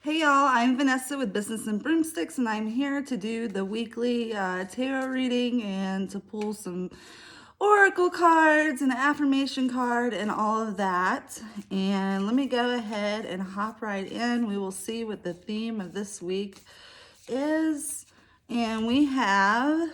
Hey y'all, I'm Vanessa with Business and Broomsticks, and I'm here to do the weekly tarot reading and to pull some oracle cards and an affirmation card and all of that. And let me go ahead and hop right in. We will see what the theme of this week is. And we have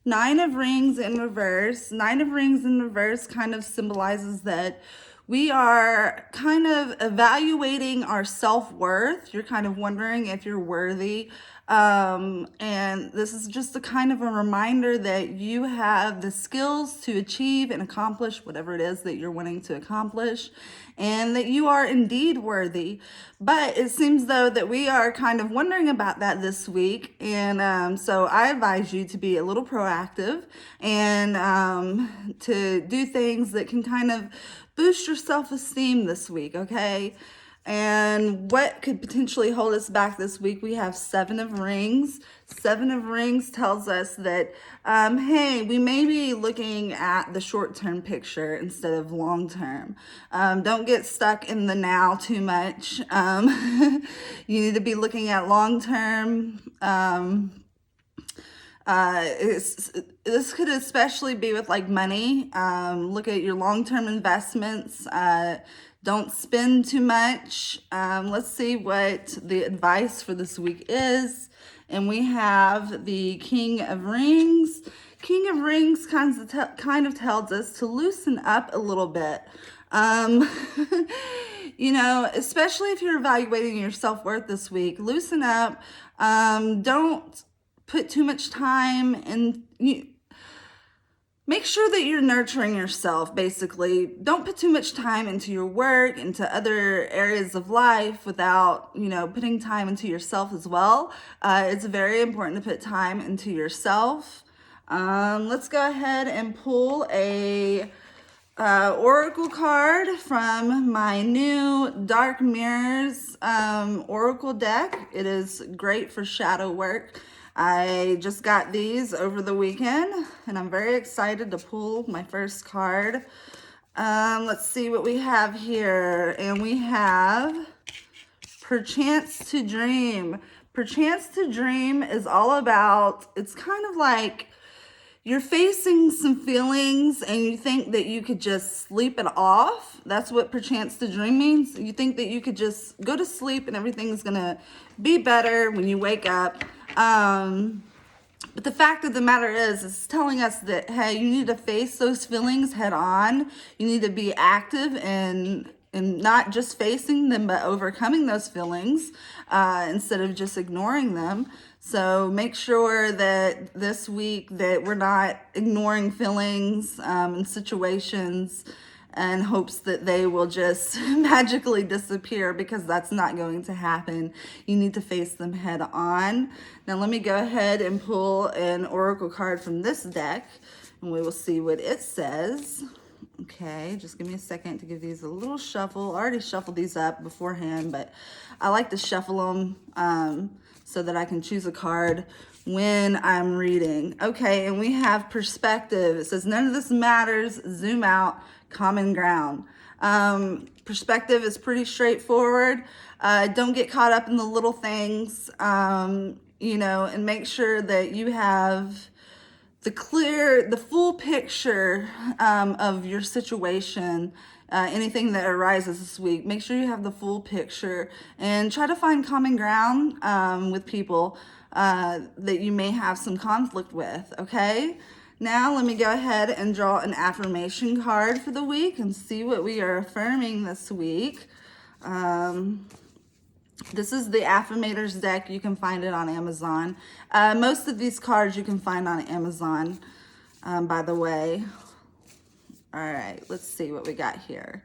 Nine of Rings in reverse. Nine of Rings in reverse kind of symbolizes that we are kind of evaluating our self-worth. You're kind of wondering if you're worthy. And this is just a kind of a reminder that you have the skills to achieve and accomplish whatever it is that you're wanting to accomplish, and that you are indeed worthy. But it seems though that we are kind of wondering about that this week. And so I advise you to be a little proactive and to do things that can kind of boost your self-esteem this week, okay? And what could potentially hold us back this week? We have Seven of Rings. Seven of Rings tells us that, hey, we may be looking at the short-term picture instead of long-term. Don't get stuck in the now too much. You need to be looking at long-term. This could especially be with like money. Look at your long-term investments. Don't spend too much. Let's see what the advice for this week is. And we have the King of Rings. King of Rings kind of tells us to loosen up a little bit. Especially if you're evaluating your self-worth this week, loosen up. Don't put too much time and make sure that you're nurturing yourself. Basically, don't put too much time into your work, into other areas of life without putting time into yourself as well. It's very important to put time into yourself. Let's go ahead and pull a oracle card from my new Dark Mirrors oracle deck. It is great for shadow work. I just got these over the weekend, and I'm very excited to pull my first card. Let's see what we have here. And we have Perchance to Dream. Perchance to Dream is all about, it's kind of like you're facing some feelings and you think that you could just sleep it off. That's what perchance to dream means. You think that you could just go to sleep and everything's gonna be better when you wake up. But the fact of the matter is, it's telling us that, hey, you need to face those feelings head on. You need to be active and not just facing them, but overcoming those feelings instead of just ignoring them. So make sure that this week that we're not ignoring feelings and situations and hopes that they will just magically disappear, because that's not going to happen. You need to face them head on. Now let me go ahead and pull an oracle card from this deck, and we will see what it says. Okay, just give me a second to give these a little shuffle. I already shuffled these up beforehand, but I like to shuffle them so that I can choose a card when I'm reading. Okay, and we have Perspective. It says, none of this matters, zoom out, common ground. Perspective is pretty straightforward. Don't get caught up in the little things, and make sure that you have the full picture of your situation. Anything that arises this week, make sure you have the full picture and try to find common ground with people that you may have some conflict with, okay? Now let me go ahead and draw an affirmation card for the week and see what we are affirming this week. This is the Affirmators deck. You can find it on Amazon. Most of these cards you can find on Amazon, by the way. All right, let's see what we got here.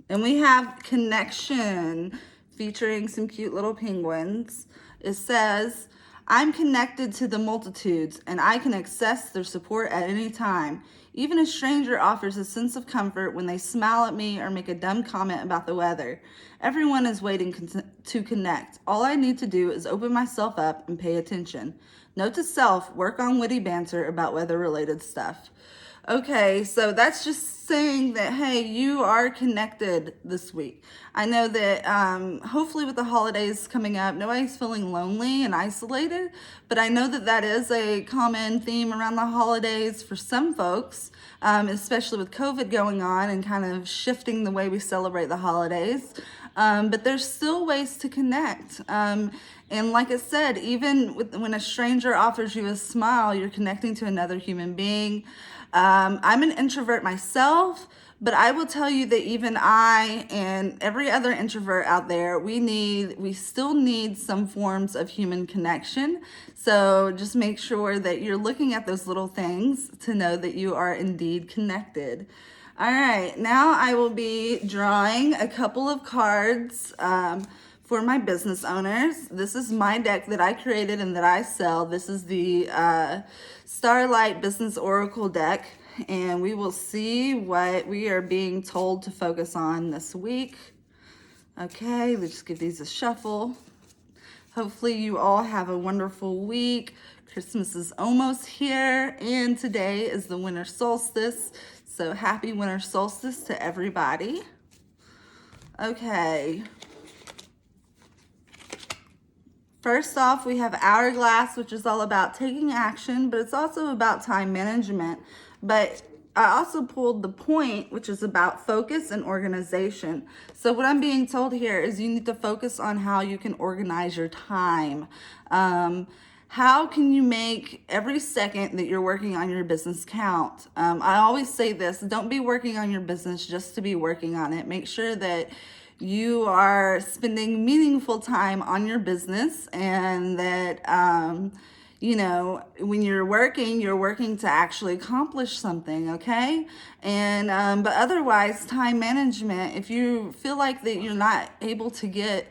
And we have Connection, featuring some cute little penguins. It says, I'm connected to the multitudes, and I can access their support at any time. Even a stranger offers a sense of comfort when they smile at me or make a dumb comment about the weather. Everyone is waiting to connect. All I need to do is open myself up and pay attention. Note to self, work on witty banter about weather-related stuff. Okay, so that's just saying that, hey, you are connected this week. I know that hopefully with the holidays coming up, nobody's feeling lonely and isolated, but I know that that is a common theme around the holidays for some folks, especially with COVID going on and kind of shifting the way we celebrate the holidays. But there's still ways to connect. And like I said, even when a stranger offers you a smile, you're connecting to another human being. I'm an introvert myself, but I will tell you that even I and every other introvert out there, we still need some forms of human connection. So just make sure that you're looking at those little things to know that you are indeed connected. All right, now I will be drawing a couple of cards for my business owners. This is my deck that I created and that I sell. This is the Starlight Business Oracle deck, and we will see what we are being told to focus on this week. Okay, let's just give these a shuffle. Hopefully you all have a wonderful week. Christmas is almost here, and today is the winter solstice. So happy winter solstice to everybody. Okay. First off, we have Hourglass, which is all about taking action, but it's also about time management. But I also pulled the Point, which is about focus and organization. So what I'm being told here is you need to focus on how you can organize your time. How can you make every second that you're working on your business count? I always say this, don't be working on your business just to be working on it. Make sure that you are spending meaningful time on your business, and that you know, when you're working to actually accomplish something, okay? And but otherwise, time management, if you feel like that you're not able to get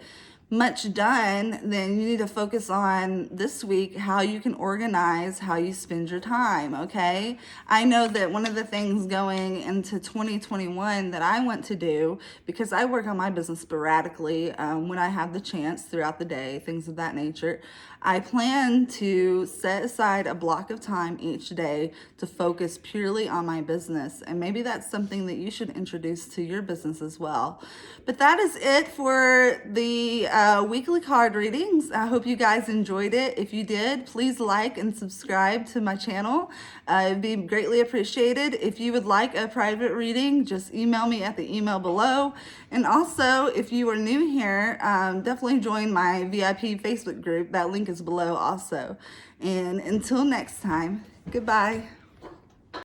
much done, then you need to focus on this week how you can organize how you spend your time, okay? I know that one of the things going into 2021 that I want to do, because I work on my business sporadically when I have the chance throughout the day, things of that nature, I plan to set aside a block of time each day to focus purely on my business. And maybe that's something that you should introduce to your business as well. But that is it for the weekly card readings. I hope you guys enjoyed it. If you did, please like and subscribe to my channel. It'd be greatly appreciated. If you would like a private reading, just email me at the email below. And also, if you are new here, definitely join my VIP Facebook group. That link is below also. And until next time, goodbye.